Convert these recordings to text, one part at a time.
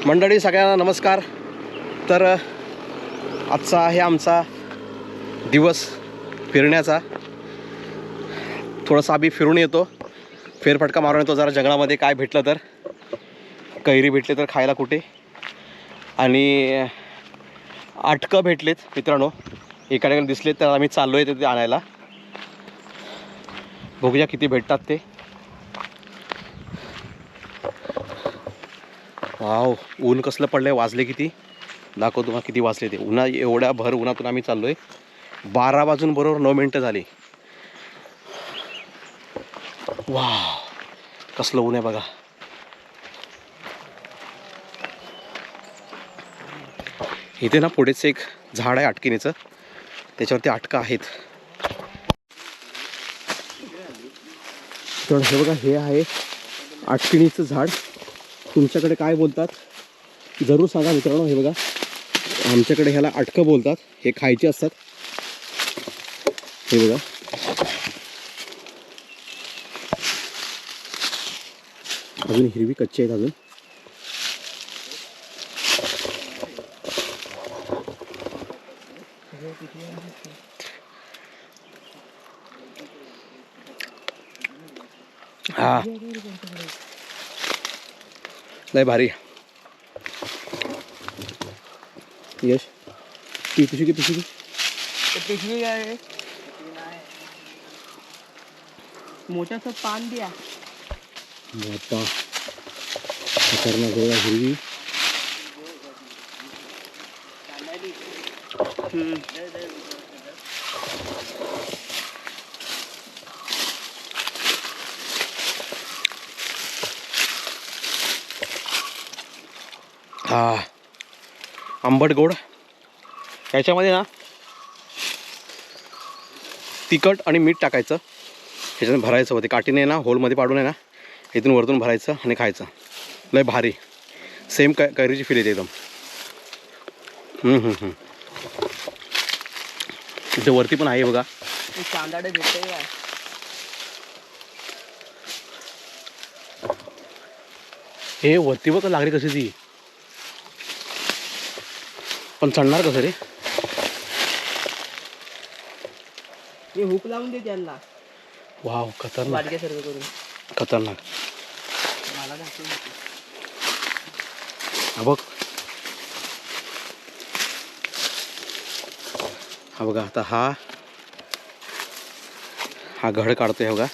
मंडळी सगळ्यांना नमस्कार. तर आजचा आहे आमचा दिवस फिरण्याचा. थोडंसं आम्ही फिरून येतो, फेरफटका मारून येतो जरा जंगलामध्ये. काय भेटलं तर, कैरी भेटले तर खायला कुठे, आणि आटकं भेटलेत मित्रांनो, एका ठिकाणी दिसलेत तर आम्ही चाललो आहे तिथे आणायला. बघूया किती भेटतात ते. वाव, ऊन कसलं पडलं आहे. वाजले किती दाखवतो तुम्हाला किती वाजले ते. एवढ्या भर उन्हातून आम्ही चाललो आहे. 12 वाजून बरोबर 9 मिनटं झाली. वाव, कसलं ऊन आहे बघा. इथे ना पुढेच एक झाड आहे अटकिनीचं, त्याच्यावरती अटका आहेत. तर हे बघा, हे आहे अटकिनीचं झाड. तुमच्याकडे काय बोलतात जरूर सांगा मित्रांनो. हे बघा, आमच्याकडे ह्याला अटकं बोलतात. हे खायचे असतात. हे बघा, अजून हिरवी कच्ची आहेत अजून. हा, लय भारी. यश, ती पिशवी पिशवी आहे. मोठ्याचं पान द्या. मोठा खतरनाक बघा, हिरवी. हा, आंबट गोड. याच्यामध्ये ना तिखट आणि मीठ टाकायचं, ह्याच्यात भरायचं होते काठीने ना, होलमध्ये पाडून आहे ना, इथून वरतून भरायचं आणि खायचं. लय भारी, सेम कैरीची फील येते एकदम. इथे वरती पण आहे बघा. कांदाडे भेटते काय? हे वरती बघ लागली कशी ती, पण चढणार कसं रे? हे हुक लावून दे त्यांना. वाव, खतरनाक, वाडक्यासारखं करून. खतरनाक. मला दाखवून दे. हा बघ, हा बघा. आता हा घड काढतोय बघा.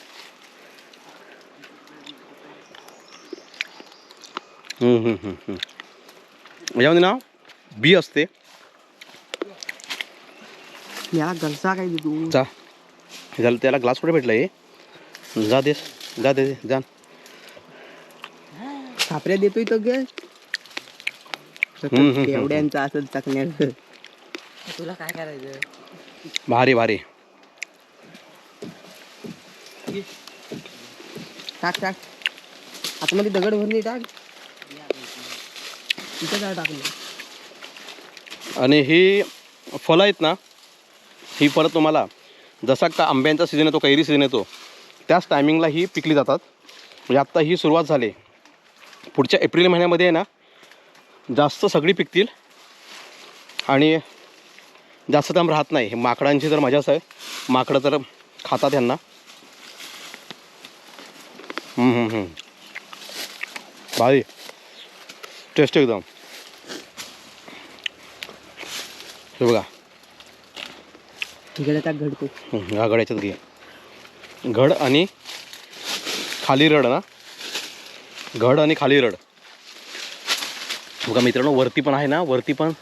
यामध्ये ना बी असते. या गलसा काय तू? जा, त्याला ग्लास कुठे भेटला हे? जा दे जा. खापऱ्या देतोय तो गे. एवढ्यांचा असं चकण्याचं. तुला काय करायचं? भारी भारी. टाक आतमध्ये दगड भरणी टाक. तिथं काय टाकलं? आणि ही फळं आहेत ना, ही परत तुम्हाला जसा का आंब्यांचा सीझन येतो, कैरी सीझन येतो, त्याच टायमिंगला ही पिकली जातात. म्हणजे आत्ता ही सुरुवात झाली. पुढच्या एप्रिल महिन्यामध्ये आहे ना जास्त सगळी पिकतील आणि जास्त टाइम राहत नाही. माकडांची तर मजाच आहे. माकडं तर खातात यांना. भारी टेस्ट एकदम. हे बघा, गड्यात घडतो. ह्या गड्याच्यात घे. घड आणि खाली रड ना, घड आणि खाली रड. बघा मित्रांनो, वरती पण आहे ना, वरती पण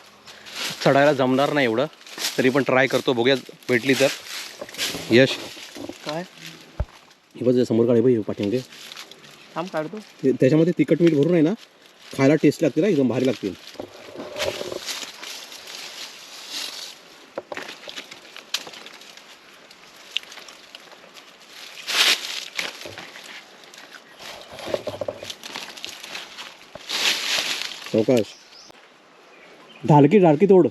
चढायला जमणार नाही एवढं, तरी पण ट्राय करतो, बघूया भेटली तर. यश, काय हे बघ समोर काढे भाई पाठीमागे. थांब काढतो. त्याच्यामध्ये तिखट मीठ भरून आहे ना, खायला टेस्ट लागते ना, एकदम भारी लागतील. अवकाश, ढालकी तोड.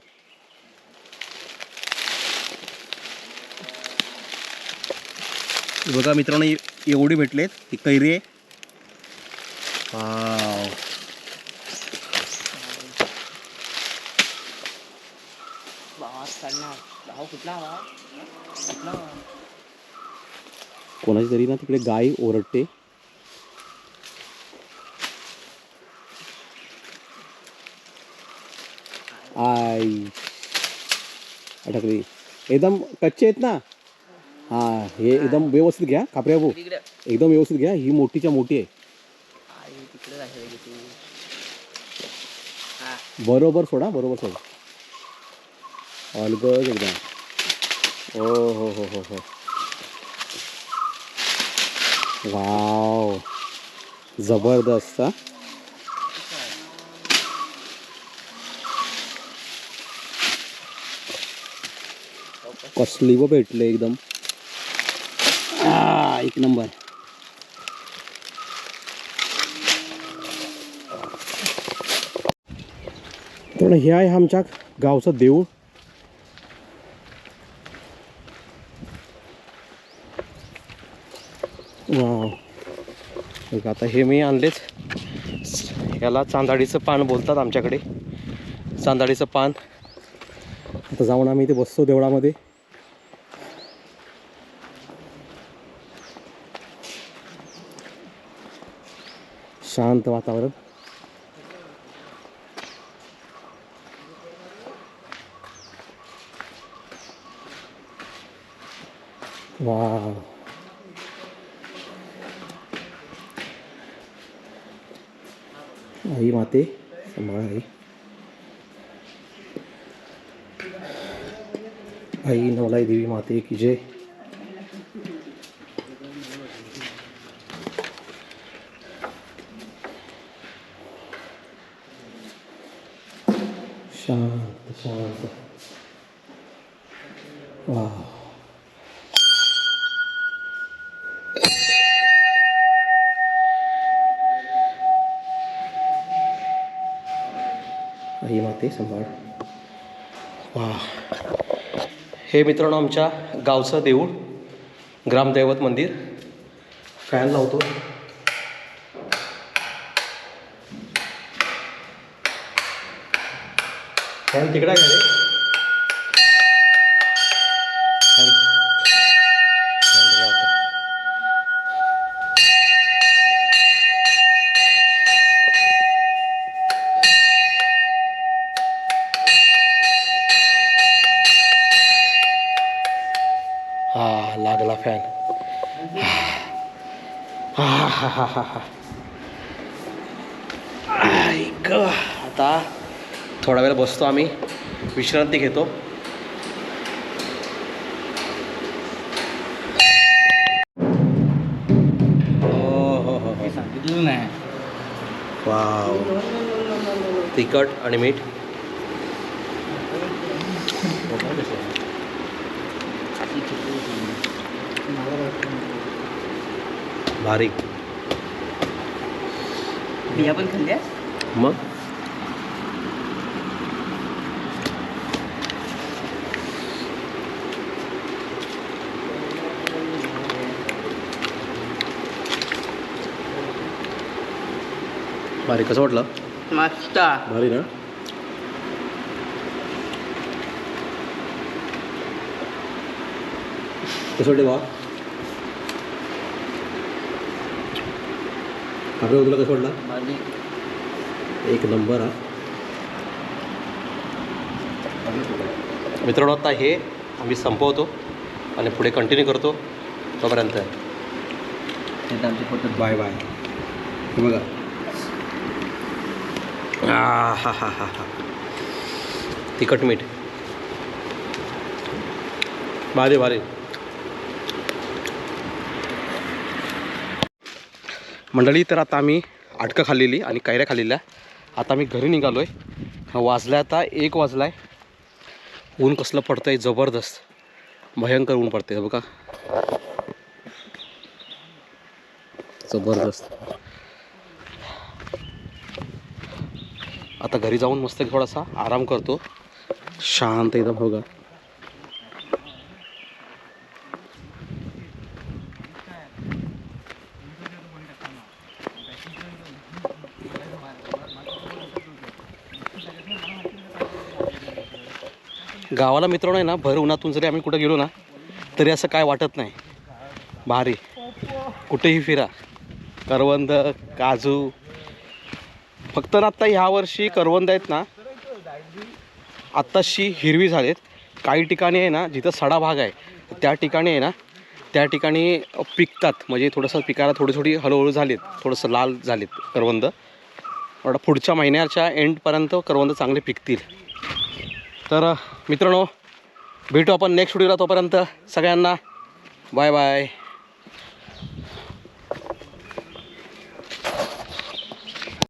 बघा मित्रांनो, एवढी भेटलेत. ही कैरी आहे. भाऊ कुठला हवा कुठला हवा कोणाची तरी ना तिकडे गाय ओरडते. आई अटकली. एकदम कच्चे आहेत ना. हां हे एकदम व्यवस्थित घ्या कापऱ्या भाऊ, तिकडे एकदम व्यवस्थित घ्या. ही मोठीच्या मोठी आहे. तिकडे जायचं की तू हा बरोबर सोडा, बरोबर सोडा. अलगद एकदम. ओ हो हो हो हो. वाव जबरदस्त. हा कसली व भेटले एकदम. एक नंबर. तर हे आहे आमच्या गावचं देऊळ. वाव. बघा आता हे मी आणलेच. याला चांदाडीचं पान बोलतात आमच्याकडे. चांदाडीचं पान. आता जाऊन आम्ही इथे बसतो देवळामध्ये. शांत वातावरण. वाव. आई माते सांभाळ आई. आई नवलाई देवी माते की जय. शांत शांत. वाह. आई माते सांभाळ. वाह. हे मित्रांनो आमच्या गावचं देऊळ, ग्रामदैवत मंदिर. फॅन लावतो. फॅन तिकडे आहे का रे? फॅन फॅन तिकडे लावतो. हा लागला फॅन. हा हा हा हा हा. ऐक आता थोडा वेळ बसतो आम्ही, विश्रांती घेतो. हो हो हो हो. सांगितलं नाही वाव. तिखट आणि मीठ. भारी. बिया पण खाल्ल्या. मग भारी. कसं वाटलं? मस्त. भारी ना. कसं वाटलं बा? आपल्या तुला कसं वाटलं? एक नंबर. हा मित्रांनो आता हे आम्ही संपवतो आणि पुढे कंटिन्यू करतो. तोपर्यंत आमची फोटो बाय बाय. हे बघा. हा हा हा हा. तिखट मीठ. भारी भारी. मंडळी तर आता आम्ही आटकं खाल्लेली आणि कैऱ्या खाल्लेल्या. आता आम्ही घरी निघालो आहे. वाजला आता 1 वाजला आहे. ऊन कसलं पडतं आहे जबरदस्त. भयंकर ऊन पडते आहे बघा. जबरदस्त. आता घरी जाऊन मस्त थोडासा आराम करतो. शांत एकदम बघा. गावाला मित्रांनो आहे ना, भर उन्हातून जरी आम्ही कुठं गेलो ना तरी असं काय वाटत नाही. भारी कुठेही फिरा, करवंद, काजू. फक्त ना आत्ता ह्या वर्षी करवंद आहेत ना आत्ताशी हिरवी झालेत. काही ठिकाणी आहे ना जिथं सडा भाग आहे त्या ठिकाणी आहे ना, त्या ठिकाणी पिकतात. म्हणजे थोडंसं पिकायला थोडी हळूहळू झालीत, थोडंसं लाल झालीत करवंद. एवढा पुढच्या महिन्याच्या एंडपर्यंत करवंद चांगले पिकतील. तर मित्रांनो भेटू आपण नेक्स्ट व्हिडिओला. तोपर्यंत सगळ्यांना बाय बाय.